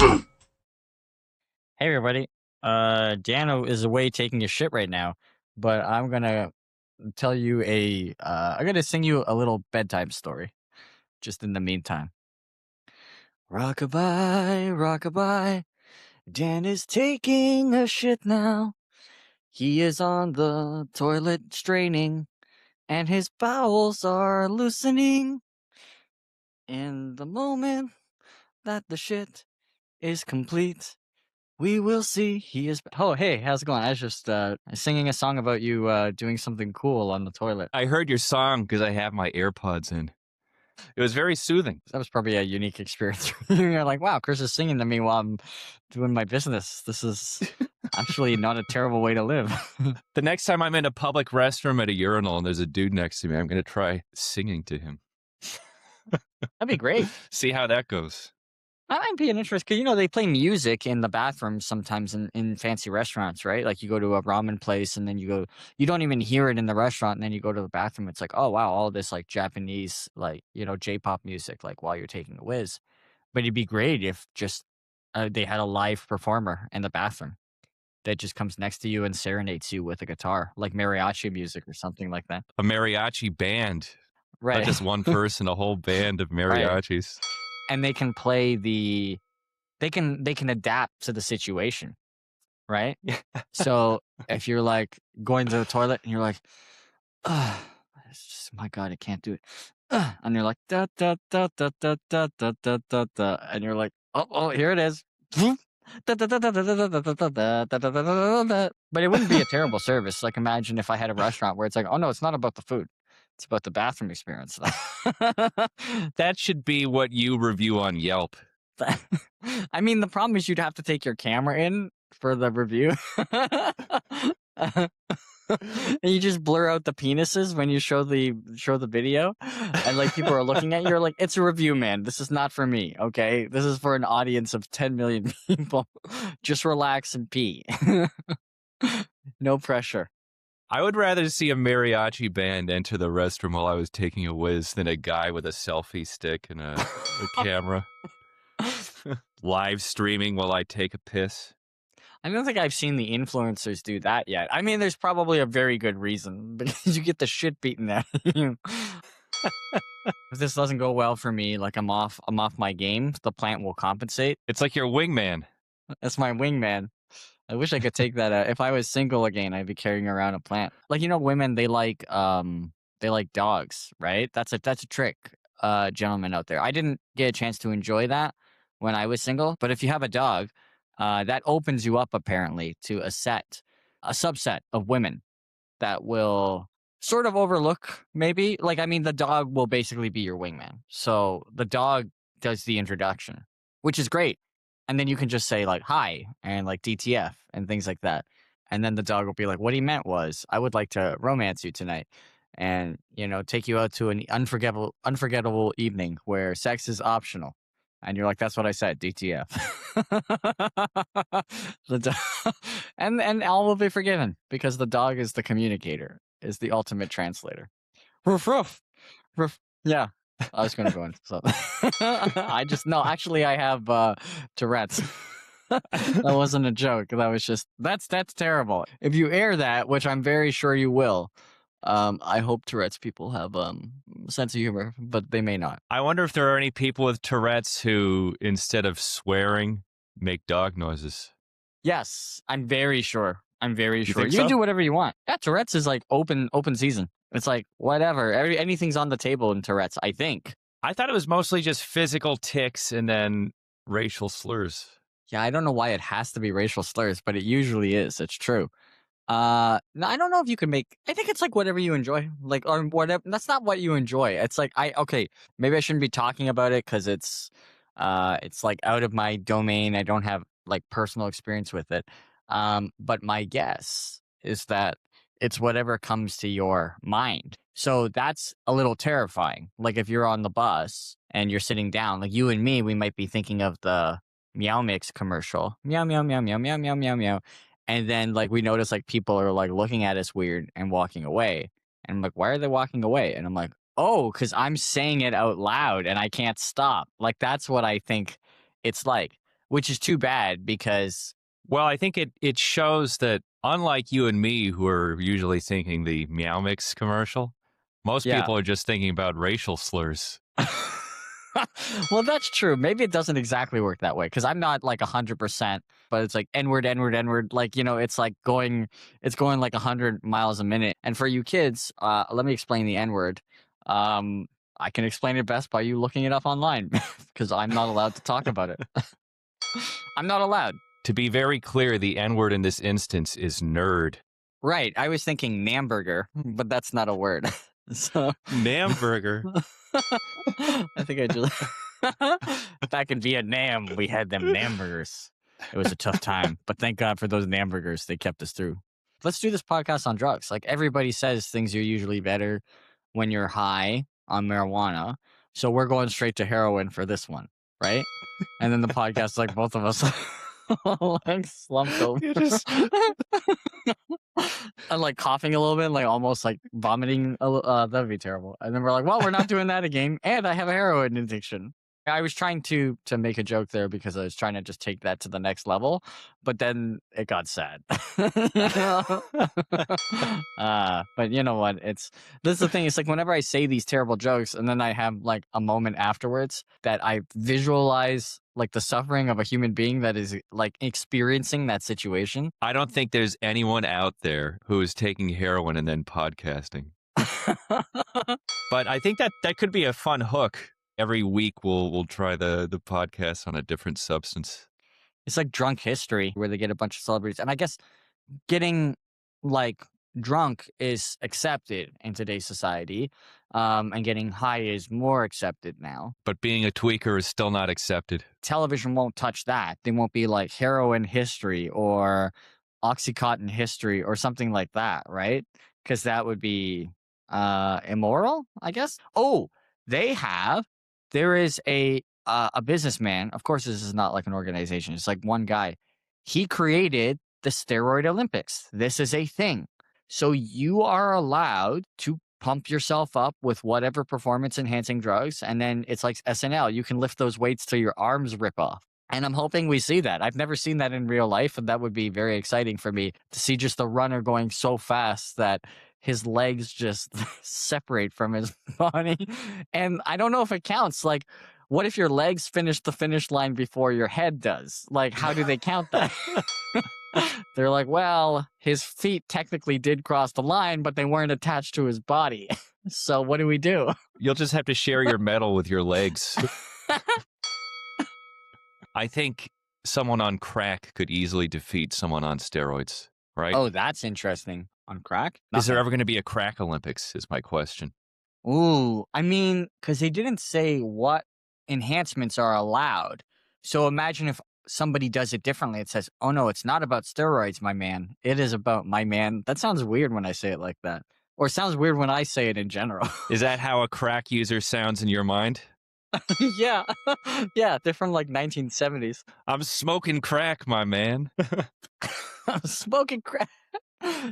Hey everybody. Dano is away taking a shit right now, but I'm gonna tell you I'm gonna sing you a little bedtime story, just in the meantime. Rockabye, rockabye, Dan is taking a shit now. He is on the toilet straining, and his bowels are loosening. In the moment that the shit is complete, we will see. He is. Oh, hey, how's it going? I was just singing a song about you doing something cool on the toilet. I heard your song because I have my AirPods in. It was very soothing. That was probably a unique experience. You're like, wow, Chris is singing to me while I'm doing my business. This is actually not a terrible way to live. The next time I'm in a public restroom at a urinal and there's a dude next to me, I'm going to try singing to him. That'd be great. See how that goes. That might be an interest because they play music in the bathroom sometimes in fancy restaurants, right? Like you go to a ramen place and then you don't even hear it in the restaurant, and then you go to the bathroom. It's like, oh wow, all this like Japanese J-pop music like while you're taking a whiz. But it'd be great if just they had a live performer in the bathroom that just comes next to you and serenades you with a guitar, like mariachi music or something like that. A mariachi band. Right. Not just one person, a whole band of mariachis. Right. And they can play they can adapt to the situation, right? So if you're like going to the toilet and you're like, it's just, my God, I can't do it. And you're like, da, da, da, da, da, da, da, da, da, da, and you're like, oh, here it is. But it wouldn't be a terrible service. Like imagine if I had a restaurant where it's like, oh no, it's not about the food. It's about the bathroom experience. That should be what you review on Yelp. I mean, the problem is you'd have to take your camera in for the review. And you just blur out the penises when you show the video, and like people are looking at you. You're like, it's a review, man. This is not for me. Okay, this is for an audience of 10 million people. Just relax and pee. No pressure. I would rather see a mariachi band enter the restroom while I was taking a whiz than a guy with a selfie stick and a camera live streaming while I take a piss. I don't think I've seen the influencers do that yet. I mean, there's probably a very good reason, because you get the shit beaten out of you. If this doesn't go well for me, like I'm off my game, the plant will compensate. It's like your wingman. That's my wingman. I wish I could take that out. If I was single again, I'd be carrying around a plant. Like, women, they like dogs, right? That's a trick, gentlemen out there. I didn't get a chance to enjoy that when I was single, but if you have a dog, that opens you up apparently to a subset of women that will sort of overlook maybe. Like, I mean, the dog will basically be your wingman. So the dog does the introduction, which is great. And then you can just say like, hi, and like DTF and things like that. And then the dog will be like, what he meant was, I would like to romance you tonight and, take you out to an unforgettable evening where sex is optional. And you're like, that's what I said, DTF. And all will be forgiven because the dog is the communicator, is the ultimate translator. Roof, roof, roof. Yeah, I was going to go into something. Actually, I have Tourette's. That wasn't a joke. That was just, that's terrible. If you air that, which I'm very sure you will, I hope Tourette's people have a sense of humor, but they may not. I wonder if there are any people with Tourette's who, instead of swearing, make dog noises. Yes, I'm very sure. You so? can do whatever you want. Yeah, Tourette's is like open season. It's like whatever. Anything's on the table in Tourette's, I think. I thought it was mostly just physical tics and then racial slurs. Yeah, I don't know why it has to be racial slurs, but it usually is. It's true. No, I don't know if you can make. I think it's like whatever you enjoy, like, or whatever. That's not what you enjoy. It's like okay, maybe I shouldn't be talking about it because it's like out of my domain. I don't have like personal experience with it. But my guess is that it's whatever comes to your mind. So that's a little terrifying. Like if you're on the bus and you're sitting down, like you and me, we might be thinking of the Meow Mix commercial. Meow, meow, meow, meow, meow, meow, meow, meow. And then like we notice like people are like looking at us weird and walking away. And I'm like, why are they walking away? And I'm like, oh, because I'm saying it out loud and I can't stop. Like that's what I think it's like. which is too bad because Well, I think it shows that unlike you and me, who are usually thinking the Meow Mix commercial, most yeah. people are just thinking about racial slurs. Well, that's true. Maybe it doesn't exactly work that way because I'm not like 100%, but it's like N-word, N-word, N-word. Like, it's like it's going like 100 miles a minute. And for you kids, let me explain the N-word. I can explain it best by you looking it up online because I'm not allowed to talk about it. I'm not allowed. To be very clear, the N-word in this instance is nerd. Right. I was thinking Namburger, but that's not a word. So Namburger. I think I just back in Vietnam, we had them Namburgers. It was a tough time, but thank God for those Namburgers. They kept us through. Let's do this podcast on drugs. Like everybody says, things are usually better when you're high on marijuana. So we're going straight to heroin for this one, right? And then the podcast, like both of us, like slumped over. And like coughing a little bit, like almost like vomiting. That'd be terrible. And then we're like, well, we're not doing that again. And I have a heroin addiction. I was trying to make a joke there because I was trying to just take that to the next level, but then it got sad. But you know what? This is the thing. It's like whenever I say these terrible jokes and then I have like a moment afterwards that I visualize like the suffering of a human being that is like experiencing that situation. I don't think there's anyone out there who is taking heroin and then podcasting. But I think that could be a fun hook. Every week we'll try the podcast on a different substance. It's like drunk history where they get a bunch of celebrities. And I guess getting like drunk is accepted in today's society. And getting high is more accepted now. But being a tweaker is still not accepted. Television won't touch that. They won't be like heroin history or Oxycontin history or something like that, right? Because that would be immoral, I guess. Oh, there is a businessman. Of course, this is not like an organization. It's like one guy. He created the Steroid Olympics. This is a thing. So you are allowed to pump yourself up with whatever performance enhancing drugs. And then it's like SNL. You can lift those weights till your arms rip off. And I'm hoping we see that. I've never seen that in real life. And that would be very exciting for me to see just the runner going so fast that his legs just separate from his body. And I don't know if it counts. Like, what if your legs finish the finish line before your head does? Like, how do they count that? They're like, well, his feet technically did cross the line, but they weren't attached to his body. So what do we do? You'll just have to share your medal with your legs. I think someone on crack could easily defeat someone on steroids, right? Oh, that's interesting. On crack? Is there ever going to be a crack Olympics is my question. Ooh, I mean, because they didn't say what enhancements are allowed. So imagine if somebody does it differently. It says, oh no, it's not about steroids, my man. It is about my man. That sounds weird when I say it like that. Or it sounds weird when I say it in general. Is that how a crack user sounds in your mind? Yeah. Yeah, they're from like 1970s. I'm smoking crack, my man. I'm smoking crack.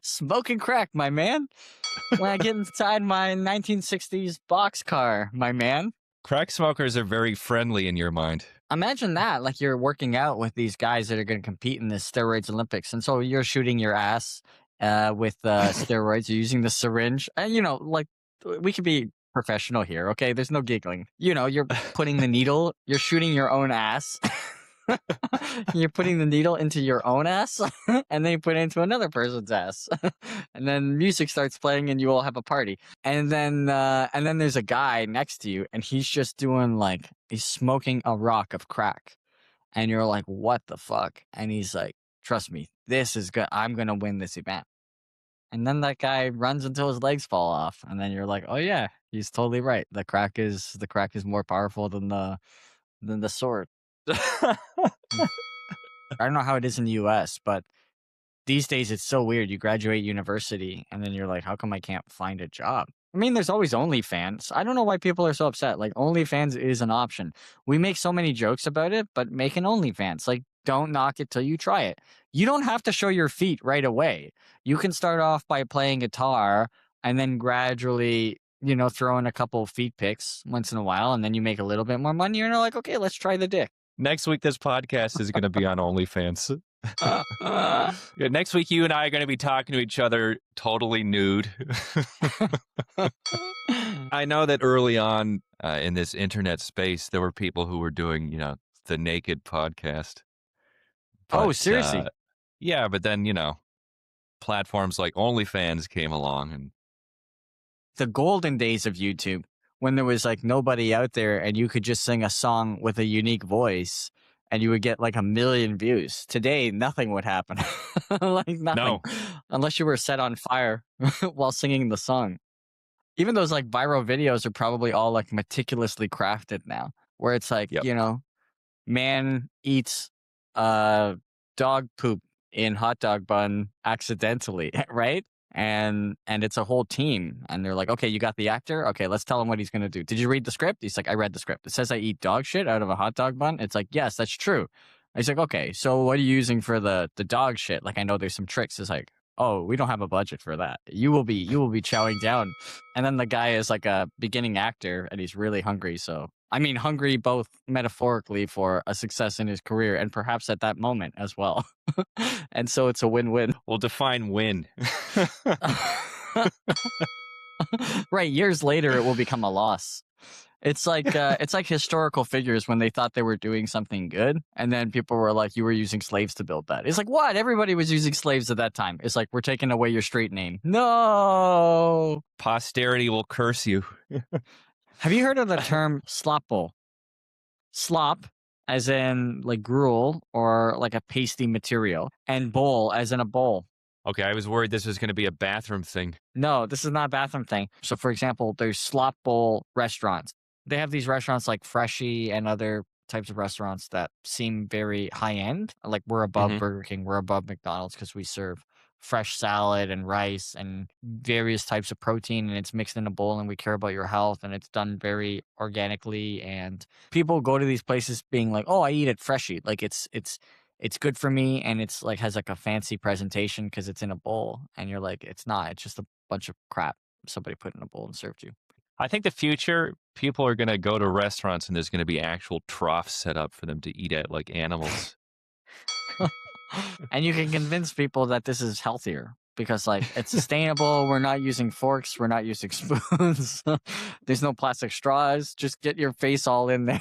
Smoking crack, my man. When I get inside my 1960s boxcar, my man. Crack smokers are very friendly in your mind. Imagine that, like you're working out with these guys that are going to compete in the Steroids Olympics. And so you're shooting your ass with steroids. You're using the syringe. And, like we could be professional here, okay? There's no giggling. You're putting the needle. You're shooting your own ass. You're putting the needle into your own ass, and then you put it into another person's ass, and then music starts playing, and you all have a party. And then there's a guy next to you, and he's just doing he's smoking a rock of crack, and you're like, "What the fuck?" And he's like, "Trust me, this is good. I'm gonna win this event." And then that guy runs until his legs fall off, and then you're like, "Oh yeah, he's totally right. The crack is more powerful than the sword." I don't know how it is in the US, but these days it's so weird. You graduate university and then you're like, how come I can't find a job? I mean, there's always OnlyFans. I don't know why people are so upset. Like, OnlyFans is an option. We make so many jokes about it, but make an OnlyFans. Like, don't knock it till you try it. You don't have to show your feet right away. You can start off by playing guitar and then gradually, throw in a couple of feet pics once in a while, and then you make a little bit more money and you're like, okay, let's try the dick. Next week, this podcast is going to be on OnlyFans. Yeah, next week, you and I are going to be talking to each other totally nude. I know that early on in this internet space, there were people who were doing, the naked podcast. Oh, But seriously? yeah, but then, platforms like OnlyFans came along and The golden days of YouTube, when there was like nobody out there and you could just sing a song with a unique voice and you would get like 1,000,000 views. Today, nothing would happen. Like nothing. No. Unless you were set on fire while singing the song. Even those like viral videos are probably all like meticulously crafted now, where it's like, Yep. man eats dog poop in hot dog bun accidentally, right? And it's a whole team, and they're like, okay, you got the actor, okay, let's tell him what he's gonna do. Did you read the script? He's like, I read the script. It says I eat dog shit out of a hot dog bun. It's like, yes, that's true. He's like, okay, so what are you using for the dog shit? Like, I know there's some tricks. It's like, oh, we don't have a budget for that. You will be chowing down. And then the guy is like a beginning actor and he's really hungry. So, I mean, hungry both metaphorically for a success in his career and perhaps at that moment as well. And so it's a win-win. We'll define win. Right. Years later, it will become a loss. It's like historical figures when they thought they were doing something good, and then people were like, "You were using slaves to build that." It's like, what? Everybody was using slaves at that time. It's like, we're taking away your street name. No. Posterity will curse you. Have you heard of the term slop bowl? Slop, as in like gruel or like a pasty material, and bowl, as in a bowl. Okay, I was worried this was going to be a bathroom thing. No, this is not a bathroom thing. So, for example, there's slop bowl restaurants. They have these restaurants like Freshie and other types of restaurants that seem very high end. Like, we're above Mhm. Burger King, we're above McDonald's because we serve fresh salad and rice and various types of protein, and it's mixed in a bowl, and we care about your health, and it's done very organically. And people go to these places being like, "Oh, I eat at Freshie. Like, it's good for me," and it's like has like a fancy presentation because it's in a bowl, and you're like, it's not. It's just a bunch of crap somebody put in a bowl and served you. I think the future, people are going to go to restaurants and there's going to be actual troughs set up for them to eat at like animals. And you can convince people that this is healthier because like it's sustainable. We're not using forks. We're not using spoons. There's no plastic straws. Just get your face all in there.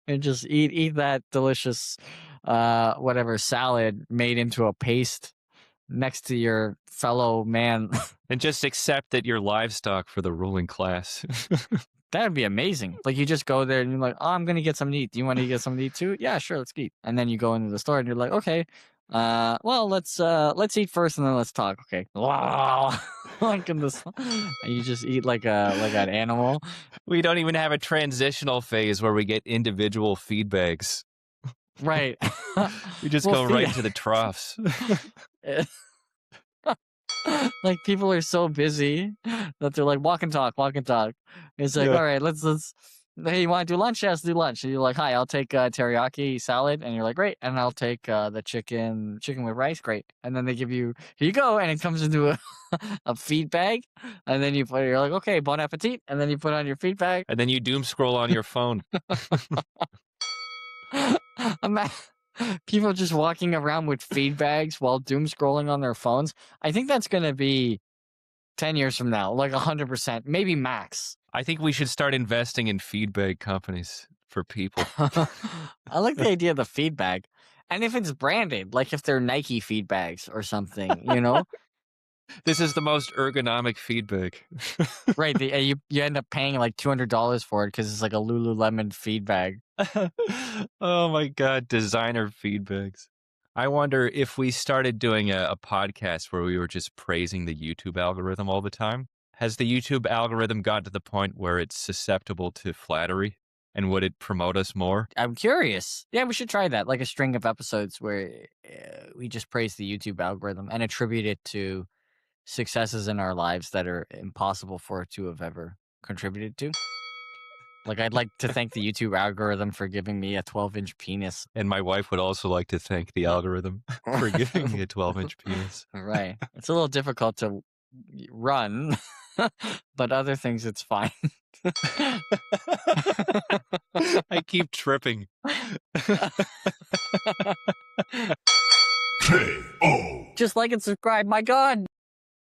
And just eat that delicious whatever salad made into a paste next to your fellow man. And just accept that you're livestock for the ruling class. That would be amazing. Like, you just go there and you're like, oh, I'm gonna get something to eat. Do you want to get something to eat too? Yeah, sure, let's eat. And then you go into the store and you're like, okay, well, let's eat first and then let's talk. Okay. Wow. Like in this, and you just eat like an animal. We don't even have a transitional phase where we get individual feedbags. Right. We just Well, go right into the troughs. Like, people are so busy that they're like, walk and talk. It's like, Yeah. all right, let's hey, you want to do lunch? Yes, do lunch. And you're like, hi, I'll take teriyaki salad. And you're like, great. And I'll take the chicken with rice. Great. And then they give you, here you go. And it comes into a feed bag. And then you're like, okay, bon appetit. And then you put on your feed bag. And then you doom scroll on your phone. People just walking around with feed bags while doom scrolling on their phones. I think that's going to be 10 years from now, like 100%, maybe max. I think we should start investing in feedbag companies for people. I like the idea of the feed bag. And if it's branded, like if they're Nike feed bags or something, This is the most ergonomic feedbag. Right. You end up paying like $200 for it because it's like a Lululemon feed bag. Oh my God, designer feedbags. I wonder if we started doing a podcast where we were just praising the YouTube algorithm all the time. Has the YouTube algorithm got to the point where it's susceptible to flattery? And would it promote us more? I'm curious. Yeah, we should try that. Like a string of episodes where we just praise the YouTube algorithm and attribute it to successes in our lives that are impossible for it to have ever contributed to. Like, I'd like to thank the YouTube algorithm for giving me a 12-inch penis. And my wife would also like to thank the algorithm for giving me a 12-inch penis. Right. It's a little difficult to run, but other things it's fine. I keep tripping. Just like and subscribe. My God.